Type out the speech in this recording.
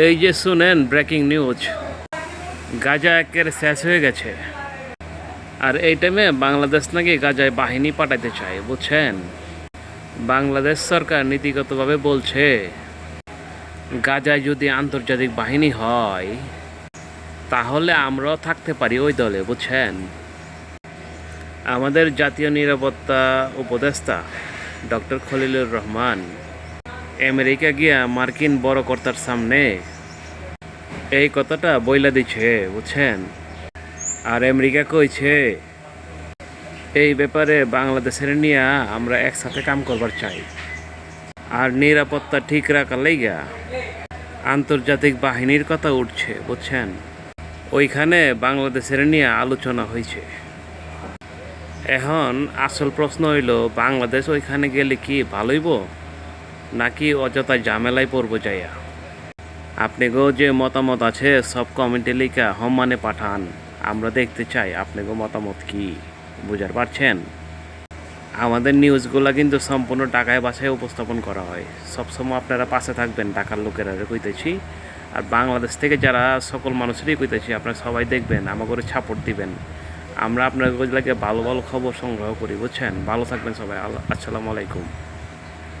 এই যে শুনেন, ব্রেকিং নিউজ, গাজা একের শেষ হয়ে গেছে। আর এই টাইমে বাংলাদেশ নাকি গাজায় বাহিনী পাঠাতে চায়, বুঝছেন। বাংলাদেশ সরকার নীতিগতভাবে বলছে, গাজায় যদি আন্তর্জাতিক বাহিনী হয় তাহলে আমরাও থাকতে পারি ওই দলে, বুঝছেন। আমাদের জাতীয় নিরাপত্তা উপদেষ্টা ডক্টর খলিলুর রহমান আমেরিকা গিয়া মার্কিন বড় কর্তার সামনে এই কথাটা বইলা দিচ্ছে, বুঝছেন। আর আমেরিকা কইছে এই ব্যাপারে বাংলাদেশের নিয়ে আমরা একসাথে কাম করবার চাই। আর নিরাপত্তা ঠিক রাখার লাইগা আন্তর্জাতিক বাহিনীর কথা উঠছে, বুঝছেন। ওইখানে বাংলাদেশের নিয়ে আলোচনা হয়েছে। এখন আসল প্রশ্ন হইল, বাংলাদেশ ওইখানে গেলে কি ভালোইব নাকি অযথা ঝামেলায় পড়বো যাইয়া। আপনাকেও যে মতামত আছে সব কমেন্টে লিখা সম্মানে পাঠান, আমরা দেখতে চাই আপনাকেও মতামত কি, বুঝার পারছেন। আমাদের নিউজগুলো কিন্তু সম্পূর্ণ টাকায় বাসায় উপস্থাপন করা হয়। সবসময় আপনারা পাশে থাকবেন, ঢাকার লোকেরা কইতেছি। আর বাংলাদেশ থেকে যারা সকল মানুষেরই কইতেছি, আপনারা সবাই দেখবেন, আমাকে সাপোর্ট দিবেন। আমরা আপনাদের লাগে ভালো ভালো খবর সংগ্রহ করি, বুঝছেন। ভালো থাকবেন সবাই। আসসালামু আলাইকুম।